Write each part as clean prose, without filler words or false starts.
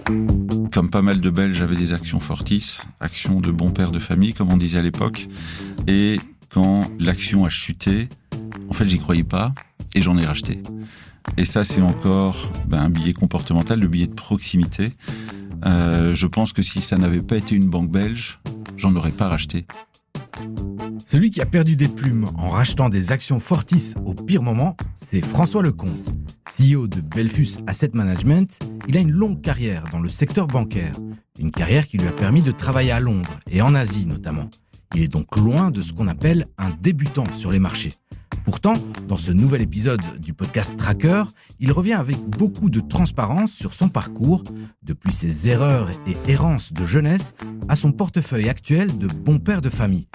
Comme pas mal de Belges, j'avais des actions Fortis, actions de bon père de famille, comme on disait à l'époque. Et quand l'action a chuté, en fait, j'y croyais pas et j'en ai racheté. Et ça, c'est encore un billet comportemental, le billet de proximité. Je pense que si ça n'avait pas été une banque belge, j'en aurais pas racheté. Celui qui a perdu des plumes en rachetant des actions Fortis au pire moment, c'est François Lecomte. CEO de Belfus Asset Management, il a une longue carrière dans le secteur bancaire. Une carrière qui lui a permis de travailler à Londres et en Asie notamment. Il est donc loin de ce qu'on appelle un débutant sur les marchés. Pourtant, dans ce nouvel épisode du podcast Tracker, il revient avec beaucoup de transparence sur son parcours, depuis ses erreurs et errances de jeunesse à son portefeuille actuel de bon père de famille.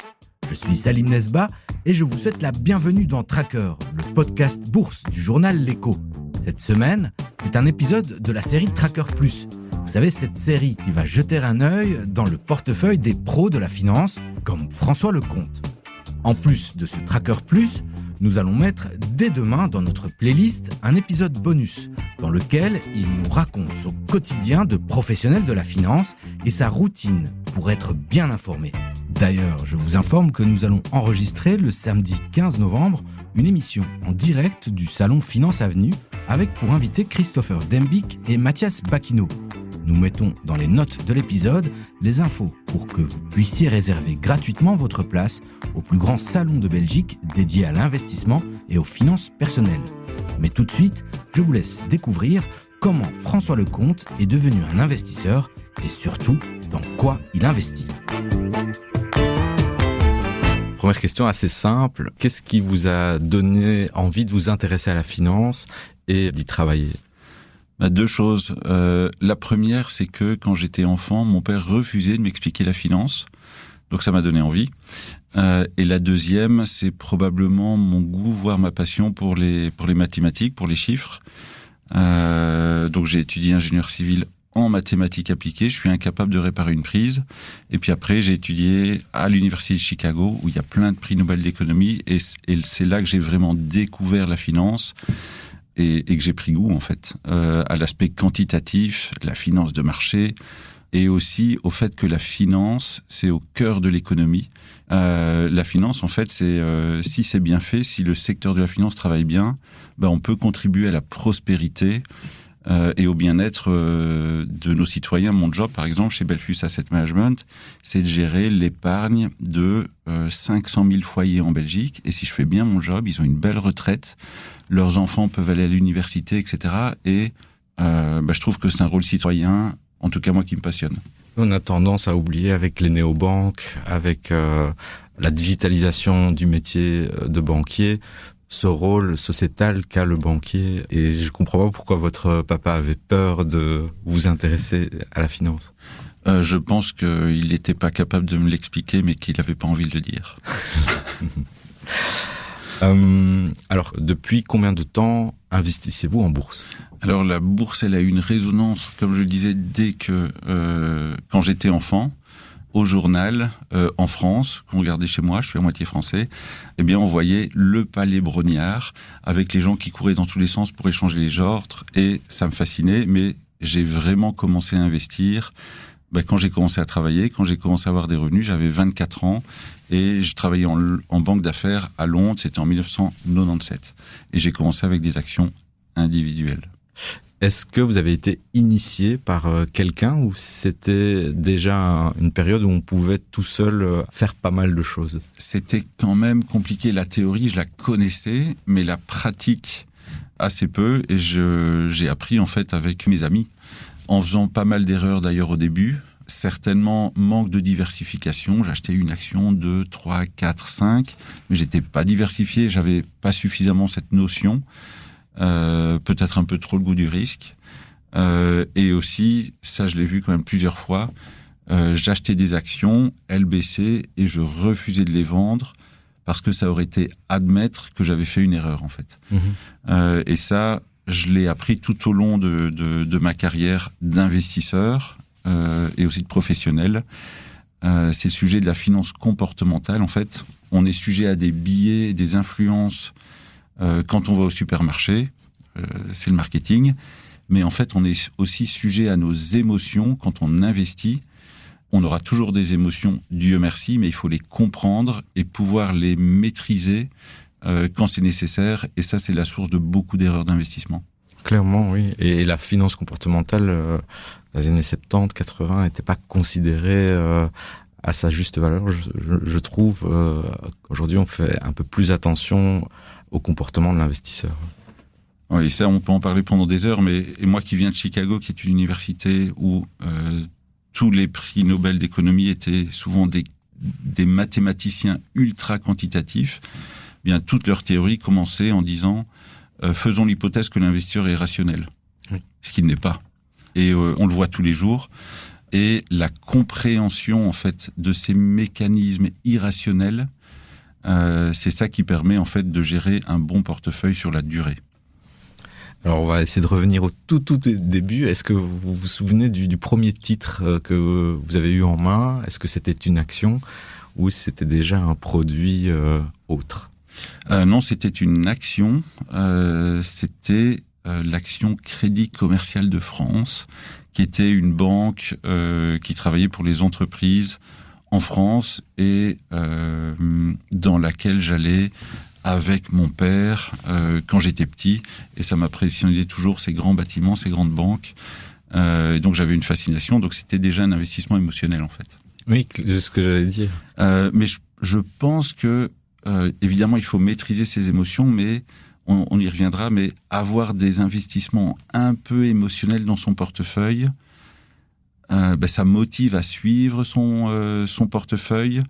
Je suis Salim Nesba et je vous souhaite la bienvenue dans Tracker, le podcast bourse du journal L'Écho. Cette semaine, c'est un épisode de la série Tracker Plus. Vous savez, cette série qui va jeter un œil dans le portefeuille des pros de la finance, comme François Lecomte. En plus de ce Tracker Plus, nous allons mettre dès demain dans notre playlist un épisode bonus dans lequel il nous raconte son quotidien de professionnel de la finance et sa routine pour être bien informé. D'ailleurs, je vous informe que nous allons enregistrer le samedi 15 novembre une émission en direct du salon Finance Avenue avec pour invité Christopher Dembick et Mathias Bakino. Nous mettons dans les notes de l'épisode les infos pour que vous puissiez réserver gratuitement votre place au plus grand salon de Belgique dédié à l'investissement et aux finances personnelles. Mais tout de suite, je vous laisse découvrir comment François Lecomte est devenu un investisseur et surtout dans quoi il investit. Première question assez simple. Qu'est-ce qui vous a donné envie de vous intéresser à la finance et d'y travailler ? Deux choses. La première, c'est que quand j'étais enfant, mon père refusait de m'expliquer la finance. Donc ça m'a donné envie. Et la deuxième, c'est probablement mon goût, voire ma passion pour les mathématiques, pour les chiffres. Donc j'ai étudié ingénieur civil en mathématiques appliquées. Je suis incapable de réparer une prise. Et puis après, j'ai étudié à l'université de Chicago, où il y a plein de prix Nobel d'économie. Et c'est là que j'ai vraiment découvert la finance. Et que j'ai pris goût, en fait, à l'aspect quantitatif, la finance de marché, et aussi au fait que la finance, c'est au cœur de l'économie. La finance, en fait, c'est si c'est bien fait, si le secteur de la finance travaille bien, on peut contribuer à la prospérité et au bien-être de nos citoyens. Mon job, par exemple, chez Belfus Asset Management, c'est de gérer l'épargne de 500 000 foyers en Belgique. Et si je fais bien mon job, ils ont une belle retraite, leurs enfants peuvent aller à l'université, etc. Et je trouve que c'est un rôle citoyen, en tout cas moi, qui me passionne. On a tendance à oublier avec les néobanques, avec la digitalisation du métier de banquier, ce rôle sociétal qu'a le banquier. Et je comprends pas pourquoi votre papa avait peur de vous intéresser à la finance. Je pense qu'il n'était pas capable de me l'expliquer, mais qu'il n'avait pas envie de le dire. Alors, depuis combien de temps investissez-vous en bourse ? Alors, la bourse, elle a eu une résonance, comme je le disais, dès que, quand j'étais enfant, au journal, en France, qu'on regardait chez moi, je suis à moitié français, eh bien, on voyait le palais Brognard, avec les gens qui couraient dans tous les sens pour échanger les ordres, et ça me fascinait, mais j'ai vraiment commencé à investir quand j'ai commencé à travailler, quand j'ai commencé à avoir des revenus. J'avais 24 ans et je travaillais en banque d'affaires à Londres, c'était en 1997. Et j'ai commencé avec des actions individuelles. Est-ce que vous avez été initié par quelqu'un ou c'était déjà une période où on pouvait tout seul faire pas mal de choses ? C'était quand même compliqué. La théorie, je la connaissais, mais la pratique, assez peu. Et j'ai appris en fait avec mes amis, en faisant pas mal d'erreurs d'ailleurs au début. Certainement manque de diversification. J'achetais une action, 2, 3, 4, 5, mais j'étais pas diversifié, j'avais pas suffisamment cette notion. Peut-être un peu trop le goût du risque. Et aussi, ça je l'ai vu quand même plusieurs fois, j'achetais des actions, elles baissaient et je refusais de les vendre parce que ça aurait été admettre que j'avais fait une erreur en fait. Et ça, je l'ai appris tout au long de ma carrière d'investisseur et aussi de professionnel. C'est le sujet de la finance comportementale. En fait, on est sujet à des biais, des influences quand on va au supermarché. C'est le marketing. mais en fait, on est aussi sujet à nos émotions quand on investit. On aura toujours des émotions, Dieu merci, mais il faut les comprendre et pouvoir les maîtriser quand c'est nécessaire. Et ça, c'est la source de beaucoup d'erreurs d'investissement. Clairement, oui. Et la finance comportementale, dans les années 70, 80, n'était pas considérée à sa juste valeur. Je trouve qu'aujourd'hui, on fait un peu plus attention au comportement de l'investisseur. Oui, ça, on peut en parler pendant des heures, mais et moi qui viens de Chicago, qui est une université où tous les prix Nobel d'économie étaient souvent des mathématiciens ultra quantitatifs, bien toute leur théorie commençait en disant faisons l'hypothèse que l'investisseur est rationnel, oui. Ce qui n'est pas. Et on le voit tous les jours. Et la compréhension en fait de ces mécanismes irrationnels, c'est ça qui permet en fait de gérer un bon portefeuille sur la durée. Alors on va essayer de revenir au tout début. Est-ce que vous vous souvenez du premier titre que vous avez eu en main? Est-ce que c'était une action ou c'était déjà un produit autre? Non, c'était une action. C'était l'action Crédit Commercial de France, qui était une banque qui travaillait pour les entreprises en France et dans laquelle j'allais avec mon père quand j'étais petit. Et ça m'impressionnait toujours, ces grands bâtiments, ces grandes banques. Et donc j'avais une fascination. Donc c'était déjà un investissement émotionnel en fait. Oui, c'est ce que j'allais dire. Mais je pense que évidemment il faut maîtriser ses émotions, mais on y reviendra, mais avoir des investissements un peu émotionnels dans son portefeuille, ça motive à suivre son portefeuille.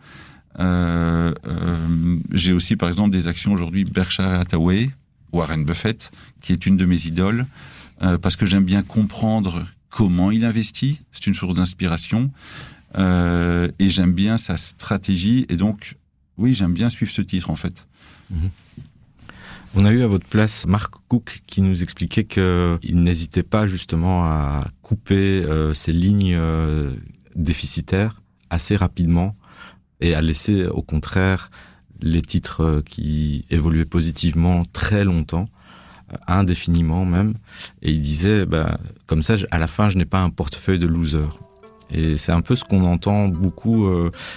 J'ai aussi par exemple des actions aujourd'hui Berkshire Hathaway, Warren Buffett, qui est une de mes idoles, parce que j'aime bien comprendre comment il investit, c'est une source d'inspiration, et j'aime bien sa stratégie, et donc oui, j'aime bien suivre ce titre en fait. On a eu à votre place Mark Cook qui nous expliquait qu'il n'hésitait pas justement à couper ses lignes déficitaires assez rapidement et à laisser au contraire les titres qui évoluaient positivement très longtemps, indéfiniment même. Et il disait, comme ça, à la fin, je n'ai pas un portefeuille de loser. Et c'est un peu ce qu'on entend beaucoup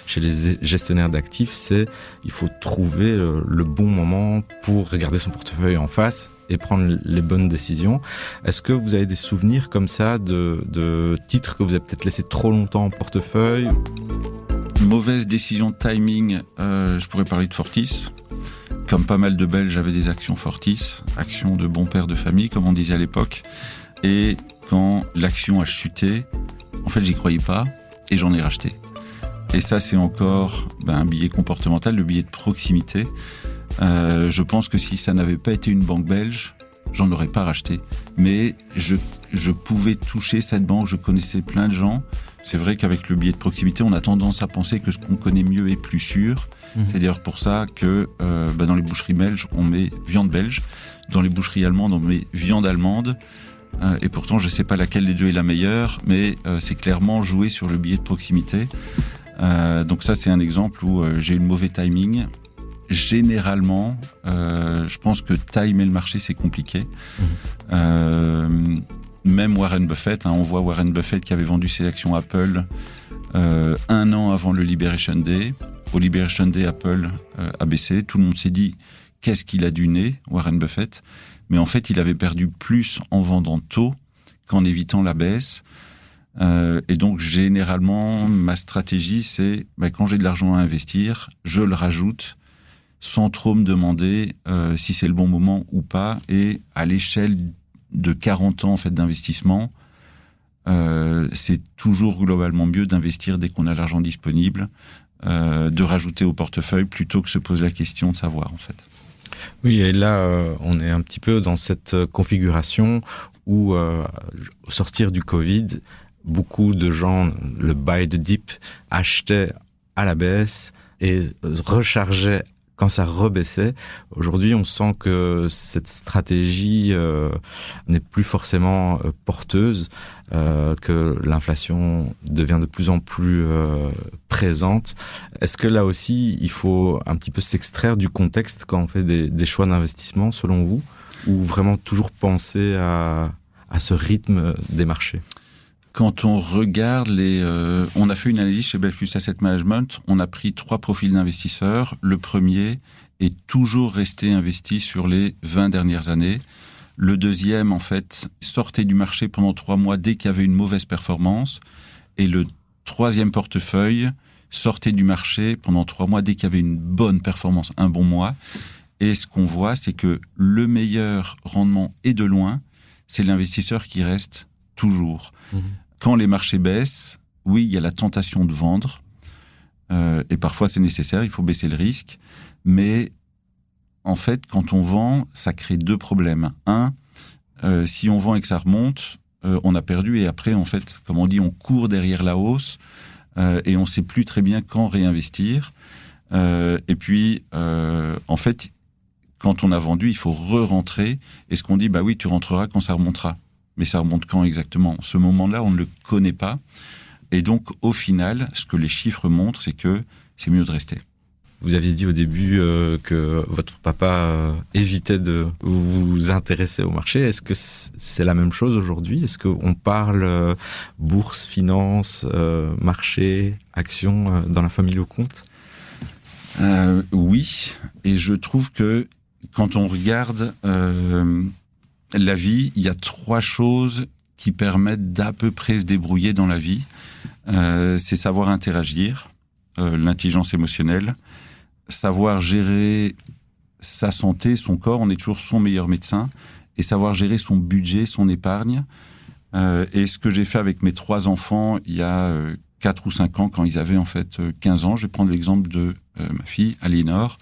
chez les gestionnaires d'actifs, c'est il faut trouver le bon moment pour regarder son portefeuille en face et prendre les bonnes décisions. Est-ce que vous avez des souvenirs comme ça de titres que vous avez peut-être laissé trop longtemps en portefeuille? Mauvaise décision de timing, je pourrais parler de Fortis. Comme pas mal de Belges, j'avais des actions Fortis, actions de bon père de famille, comme on disait à l'époque. Et quand l'action a chuté, en fait, j'y croyais pas et j'en ai racheté. Et ça, c'est encore un billet comportemental, le billet de proximité. Je pense que si ça n'avait pas été une banque belge, j'en aurais pas racheté. Mais je pouvais toucher cette banque, je connaissais plein de gens. C'est vrai qu'avec le billet de proximité, on a tendance à penser que ce qu'on connaît mieux est plus sûr. C'est d'ailleurs pour ça que dans les boucheries belges, on met viande belge. Dans les boucheries allemandes, on met viande allemande. Et pourtant, je ne sais pas laquelle des deux est la meilleure, mais c'est clairement jouer sur le billet de proximité. Donc ça, c'est un exemple où j'ai eu le mauvais timing. Généralement, je pense que timer le marché, c'est compliqué. Même Warren Buffett, on voit Warren Buffett qui avait vendu ses actions Apple 1 an avant le Liberation Day. Au Liberation Day, Apple a baissé. Tout le monde s'est dit, qu'est-ce qu'il a du nez, Warren Buffett ? Mais en fait, il avait perdu plus en vendant tôt qu'en évitant la baisse. Et donc, généralement, ma stratégie, c'est quand j'ai de l'argent à investir, je le rajoute sans trop me demander si c'est le bon moment ou pas. Et à l'échelle de 40 ans en fait, d'investissement, c'est toujours globalement mieux d'investir dès qu'on a l'argent disponible, de rajouter au portefeuille plutôt que se poser la question de savoir en fait. Oui, et là, on est un petit peu dans cette configuration où, au sortir du Covid, beaucoup de gens, le buy the dip, achetaient à la baisse et rechargeaient quand ça rebaissait. Aujourd'hui, on sent que cette stratégie n'est plus forcément porteuse, que l'inflation devient de plus en plus présente. Est-ce que là aussi, il faut un petit peu s'extraire du contexte quand on fait des choix d'investissement, selon vous, ou vraiment toujours penser à à ce rythme des marchés? Quand on regarde on a fait une analyse chez Belfus Asset Management, on a pris 3 profils d'investisseurs. Le premier est toujours resté investi sur les 20 dernières années. Le deuxième, en fait, sortait du marché pendant 3 mois dès qu'il y avait une mauvaise performance. Et le troisième portefeuille sortait du marché pendant 3 mois dès qu'il y avait une bonne performance, un bon mois. Et ce qu'on voit, c'est que le meilleur rendement, et de loin, c'est l'investisseur qui reste toujours. Quand les marchés baissent, oui, il y a la tentation de vendre. Et parfois, c'est nécessaire, il faut baisser le risque. Mais en fait, quand on vend, ça crée 2 problèmes. Un, si on vend et que ça remonte, on a perdu. Et après, en fait, comme on dit, on court derrière la hausse et on ne sait plus très bien quand réinvestir. Et puis, en fait, quand on a vendu, il faut re-rentrer. Et ce qu'on dit, bah oui, tu rentreras quand ça remontera. Mais ça remonte quand exactement? Ce moment-là, on ne le connaît pas. Et donc, au final, ce que les chiffres montrent, c'est que c'est mieux de rester. Vous aviez dit au début que votre papa évitait de vous intéresser au marché. Est-ce que c'est la même chose aujourd'hui? Est-ce qu'on parle bourse, finance, marché, action dans la famille Lecomte? Oui, et je trouve que quand on regarde la vie, il y a 3 choses qui permettent d'à peu près se débrouiller dans la vie. C'est savoir interagir, l'intelligence émotionnelle, savoir gérer sa santé, son corps, on est toujours son meilleur médecin, et savoir gérer son budget, son épargne. Et ce que j'ai fait avec mes 3 enfants il y a 4 ou 5 ans, quand ils avaient en fait 15 ans, je vais prendre l'exemple de ma fille, Aliénor,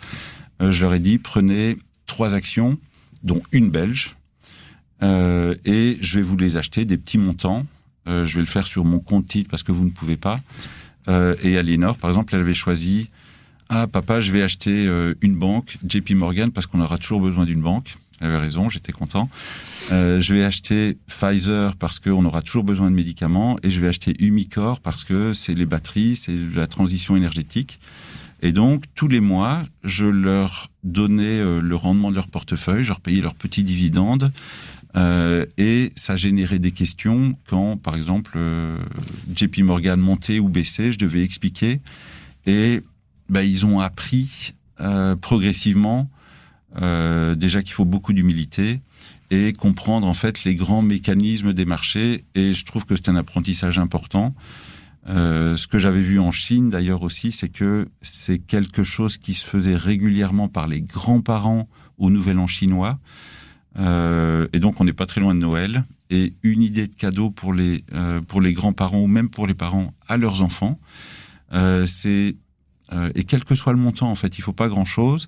je leur ai dit, prenez 3 actions, dont une belge, et je vais vous les acheter des petits montants. Je vais le faire sur mon compte titre parce que vous ne pouvez pas. Et Aliénor, par exemple, elle avait choisi papa, je vais acheter une banque, JP Morgan, parce qu'on aura toujours besoin d'une banque. Elle avait raison, j'étais content. Je vais acheter Pfizer parce qu'on aura toujours besoin de médicaments. Et je vais acheter Umicore parce que c'est les batteries, c'est la transition énergétique. Et donc, tous les mois, je leur donnais le rendement de leur portefeuille, je leur payais leurs petits dividendes. Et ça générait des questions quand, par exemple, JP Morgan montait ou baissait, je devais expliquer. Et ils ont appris progressivement déjà qu'il faut beaucoup d'humilité et comprendre en fait les grands mécanismes des marchés. Et je trouve que c'est un apprentissage important. Ce que j'avais vu en Chine d'ailleurs aussi, c'est que c'est quelque chose qui se faisait régulièrement par les grands-parents au Nouvel An chinois. Et donc on n'est pas très loin de Noël. Et une idée de cadeau pour les grands-parents ou même pour les parents à leurs enfants, et quel que soit le montant, en fait, il faut pas grand-chose,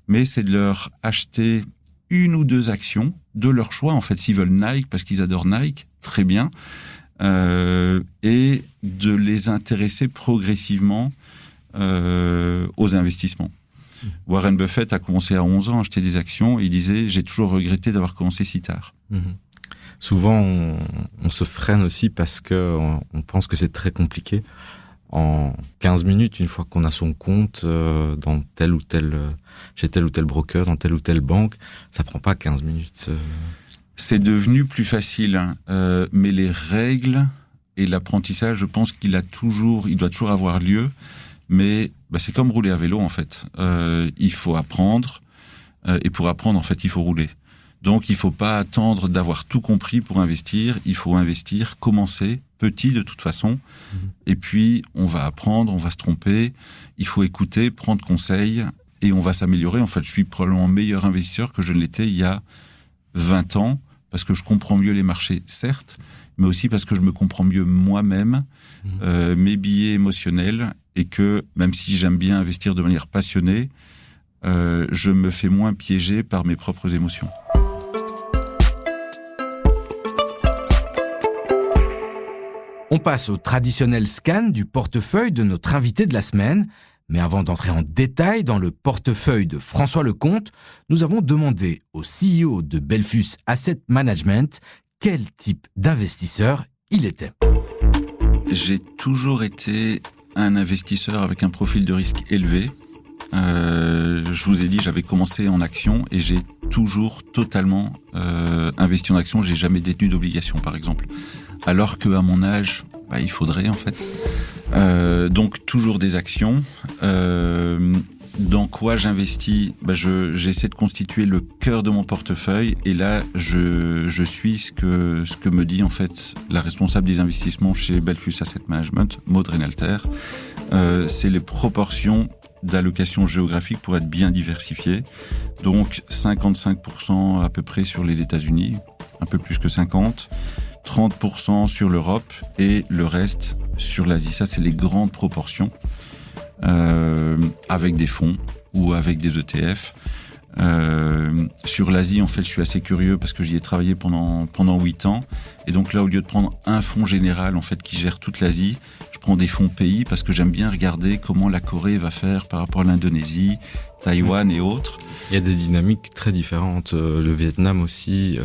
mais c'est de leur acheter 1 ou 2 actions de leur choix. En fait, s'ils veulent Nike parce qu'ils adorent Nike, très bien, et de les intéresser progressivement aux investissements. Warren Buffett a commencé à 11 ans à acheter des actions et il disait « J'ai toujours regretté d'avoir commencé si tard ». Souvent, on se freine aussi parce que on pense que c'est très compliqué. En 15 minutes, une fois qu'on a son compte dans tel ou tel, chez tel ou tel broker, dans telle ou telle banque, ça prend pas 15 minutes. C'est devenu plus facile, mais les règles et l'apprentissage, je pense il doit toujours avoir lieu. Mais c'est comme rouler à vélo en fait. Il faut apprendre, et pour apprendre en fait, il faut rouler. Donc il faut pas attendre d'avoir tout compris pour investir. Il faut investir, commencer petit de toute façon. Et puis on va apprendre, on va se tromper. Il faut écouter, prendre conseil et on va s'améliorer. En fait, je suis probablement meilleur investisseur que je ne l'étais il y a 20 ans parce que je comprends mieux les marchés, certes, mais aussi parce que je me comprends mieux moi-même, mes biais émotionnels, et que même si j'aime bien investir de manière passionnée, je me fais moins piéger par mes propres émotions. On passe au traditionnel scan du portefeuille de notre invité de la semaine. Mais avant d'entrer en détail dans le portefeuille de François Lecomte, nous avons demandé au CEO de Belfus Asset Management quel type d'investisseur il était. J'ai toujours été un investisseur avec un profil de risque élevé. je vous ai dit, j'avais commencé en action et j'ai toujours totalement investi en action. J'ai jamais détenu d'obligation, par exemple. Alors qu'à mon âge, il faudrait en fait. Donc toujours des actions. Dans quoi j'investis ? J'essaie de constituer le cœur de mon portefeuille et là je suis ce que me dit en fait la responsable des investissements chez Belfus Asset Management, Maud Reynalter. C'est les proportions d'allocation géographique pour être bien diversifié. Donc 55% à peu près sur les États-Unis, un peu plus que 50%, 30% sur l'Europe et le reste sur l'Asie. Ça, c'est les grandes proportions. Avec des fonds ou avec des ETF. Sur l'Asie, en fait, je suis assez curieux parce que j'y ai travaillé pendant 8 ans. Et donc là, au lieu de prendre un fonds général, en fait, qui gère toute l'Asie, je prends des fonds pays parce que j'aime bien regarder comment la Corée va faire par rapport à l'Indonésie, Taïwan et autres. Il y a des dynamiques très différentes. Le Vietnam aussi.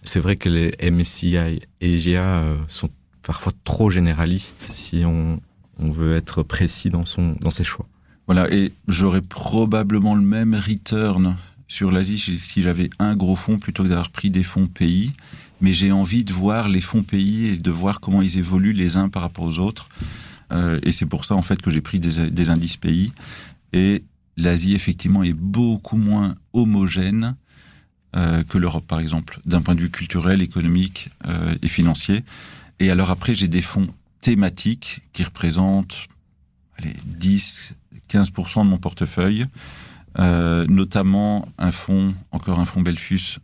C'est vrai que les MSCI et EGA sont parfois trop généralistes si on veut être précis dans ses choix. Voilà, et j'aurais probablement le même return sur l'Asie si j'avais un gros fonds plutôt que d'avoir pris des fonds pays. Mais j'ai envie de voir les fonds pays et de voir comment ils évoluent les uns par rapport aux autres. Et c'est pour ça en fait que j'ai pris des indices pays. Et l'Asie effectivement est beaucoup moins homogène que l'Europe par exemple, d'un point de vue culturel, économique et financier. Et alors après j'ai des fonds thématiques qui représentent 10-15% de mon portefeuille, notamment un fonds Belfus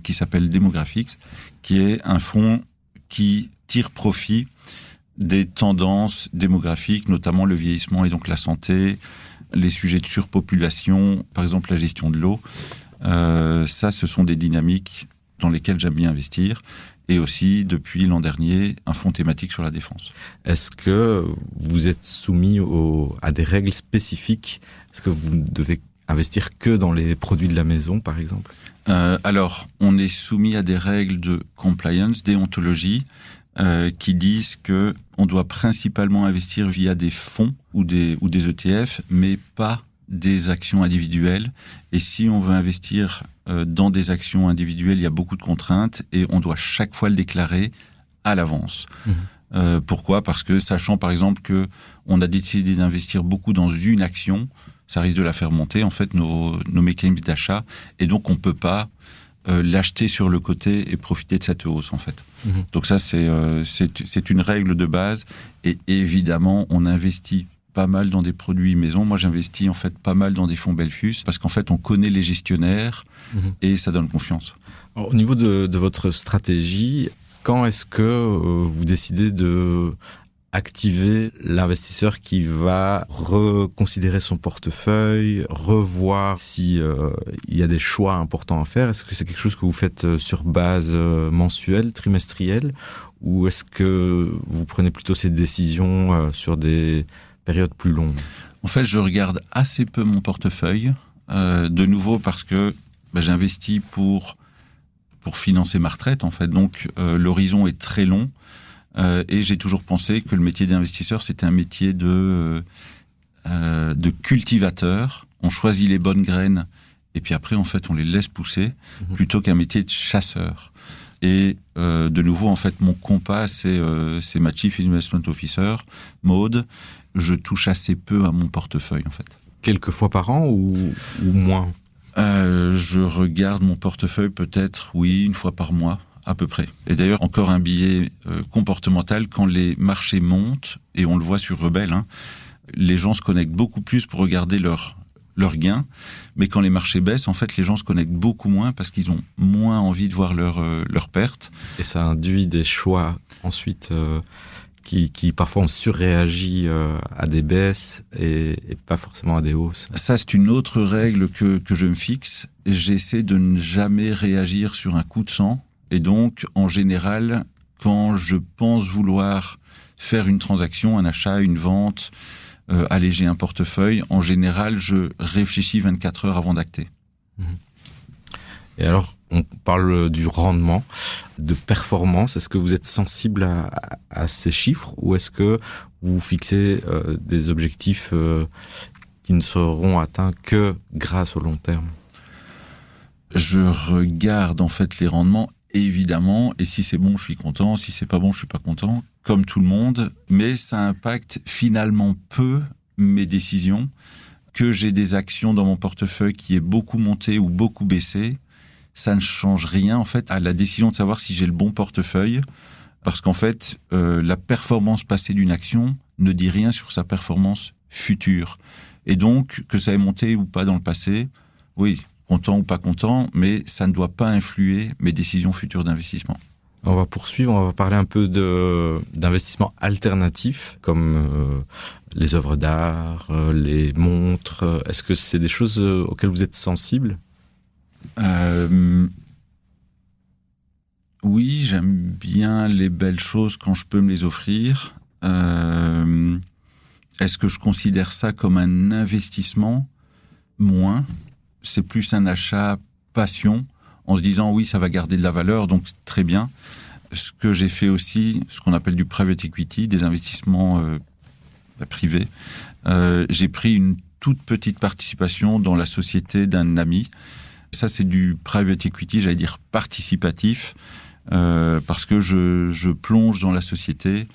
qui s'appelle Demographics, qui est un fonds qui tire profit des tendances démographiques, notamment le vieillissement et donc la santé, les sujets de surpopulation, par exemple la gestion de l'eau. Ça, ce sont des dynamiques dans lesquelles j'aime bien investir. Et aussi, depuis l'an dernier, un fonds thématique sur la défense. Est-ce que vous êtes soumis à des règles spécifiques ? Est-ce que vous devez investir que dans les produits de la maison, par exemple ? Alors, on est soumis à des règles de compliance, déontologie, qui disent que on doit principalement investir via des fonds ou des ETF, mais pas des actions individuelles. Et si on veut investir dans des actions individuelles, il y a beaucoup de contraintes et on doit chaque fois le déclarer à l'avance. Pourquoi ? Parce que sachant par exemple que on a décidé d'investir beaucoup dans une action, ça risque de la faire monter en fait nos mécanismes d'achat et donc on peut pas l'acheter sur le côté et profiter de cette hausse en fait. Donc ça c'est une règle de base et évidemment on investit pas mal dans des produits maison. Moi, j'investis en fait pas mal dans des fonds Belfus parce qu'en fait, on connaît les gestionnaires et ça donne confiance. Alors, au niveau de votre stratégie, quand est-ce que vous décidez de activer l'investisseur qui va reconsidérer son portefeuille, revoir si il y a des choix importants à faire? Est-ce que c'est quelque chose que vous faites sur base mensuelle, trimestrielle, ou est-ce que vous prenez plutôt ces décisions sur des période plus longue? En fait, je regarde assez peu mon portefeuille, de nouveau parce que j'investis pour financer ma retraite, en fait. Donc, l'horizon est très long et j'ai toujours pensé que le métier d'investisseur, c'était un métier de cultivateur. On choisit les bonnes graines et puis après, en fait, on les laisse pousser plutôt qu'un métier de chasseur. Et de nouveau, en fait, mon compas, c'est ma Chief Investment Officer, Maud. Je touche assez peu à mon portefeuille, en fait. Quelques fois par an ou moins ? Je regarde mon portefeuille peut-être, oui, une fois par mois, à peu près. Et d'ailleurs, encore un biais comportemental, quand les marchés montent, et on le voit sur Rebelle, les gens se connectent beaucoup plus pour regarder leurs gains, mais quand les marchés baissent, en fait, les gens se connectent beaucoup moins parce qu'ils ont moins envie de voir leurs pertes. Et ça induit des choix ensuite qui parfois ont surréagi à des baisses et pas forcément à des hausses. Ça, c'est une autre règle que je me fixe. J'essaie de ne jamais réagir sur un coup de sang. Et donc, en général, quand je pense vouloir faire une transaction, un achat, une vente, alléger un portefeuille, en général, je réfléchis 24 heures avant d'acter. Et alors, on parle du rendement, de performance. Est-ce que vous êtes sensible à ces chiffres ou est-ce que vous fixez des objectifs qui ne seront atteints que grâce au long terme? Je regarde en fait les rendements, évidemment, et si c'est bon, je suis content, si c'est pas bon, je suis pas content, comme tout le monde, mais ça impacte finalement peu mes décisions. Que j'ai des actions dans mon portefeuille qui aient beaucoup monté ou beaucoup baissé, ça ne change rien en fait à la décision de savoir si j'ai le bon portefeuille, parce qu'en fait, la performance passée d'une action ne dit rien sur sa performance future. Et donc, que ça ait monté ou pas dans le passé, oui, content ou pas content, mais ça ne doit pas influer mes décisions futures d'investissement. On va poursuivre, on va parler un peu d'investissements alternatifs, comme les œuvres d'art, les montres. Est-ce que c'est des choses auxquelles vous êtes sensible? Oui, j'aime bien les belles choses quand je peux me les offrir. Est-ce que je considère ça comme un investissement? Moins. C'est plus un achat passion, en se disant oui, ça va garder de la valeur, donc très bien. Ce que j'ai fait aussi, ce qu'on appelle du private equity, des investissements privés. J'ai pris une toute petite participation dans la société d'un ami. Ça, c'est du private equity, j'allais dire participatif, parce que je plonge dans la société.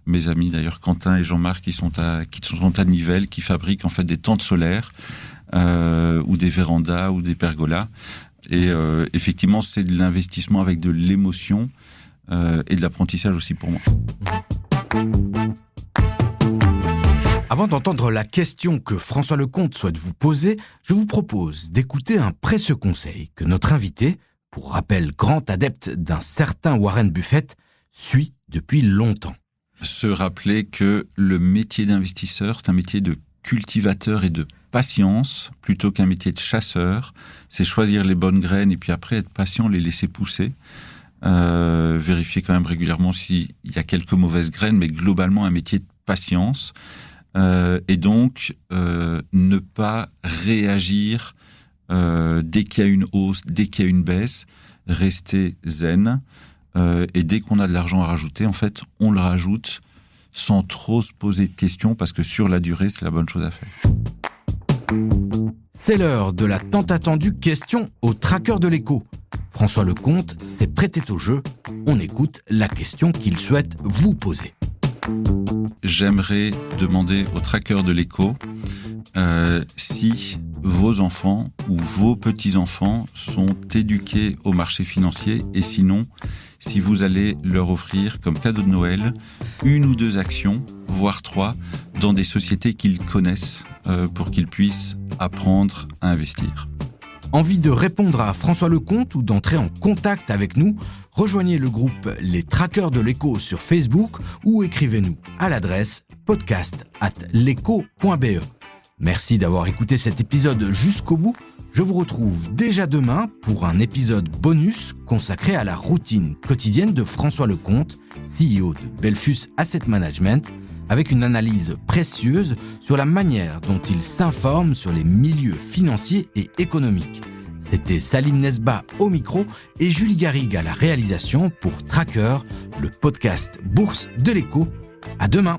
Mes amis, d'ailleurs, Quentin et Jean-Marc, qui sont à Nivelles, qui fabriquent en fait des tentes solaires, ou des vérandas, ou des pergolas. Et effectivement, c'est de l'investissement avec de l'émotion et de l'apprentissage aussi pour moi. Avant d'entendre la question que François Lecomte souhaite vous poser, je vous propose d'écouter un précieux conseil que notre invité, pour rappel grand adepte d'un certain Warren Buffett, suit depuis longtemps. Se rappeler que le métier d'investisseur, c'est un métier de cultivateur et de patience plutôt qu'un métier de chasseur. C'est choisir les bonnes graines et puis après être patient, les laisser pousser. Vérifier quand même régulièrement s'il y a quelques mauvaises graines, mais globalement un métier de patience. Et donc ne pas réagir dès qu'il y a une hausse, dès qu'il y a une baisse, rester zen. Et dès qu'on a de l'argent à rajouter, en fait, on le rajoute sans trop se poser de questions, parce que sur la durée, c'est la bonne chose à faire. C'est l'heure de la tant attendue question au tracker de l'écho. François Lecomte s'est prêté au jeu. On écoute la question qu'il souhaite vous poser. J'aimerais demander au tracker de l'écho si vos enfants ou vos petits-enfants sont éduqués au marché financier, et sinon, si vous allez leur offrir comme cadeau de Noël 1 ou 2 actions, voire 3, dans des sociétés qu'ils connaissent pour qu'ils puissent apprendre à investir. Envie de répondre à François Lecomte ou d'entrer en contact avec nous? Rejoignez le groupe Les Traqueurs de l'écho sur Facebook ou écrivez-nous à l'adresse podcast@leco.be. Merci d'avoir écouté cet épisode jusqu'au bout. Je vous retrouve déjà demain pour un épisode bonus consacré à la routine quotidienne de François Lecomte, CEO de Belfus Asset Management, avec une analyse précieuse sur la manière dont il s'informe sur les milieux financiers et économiques. C'était Salim Nesba au micro et Julie Garrigue à la réalisation pour Tracker, le podcast Bourse de l'Écho. À demain.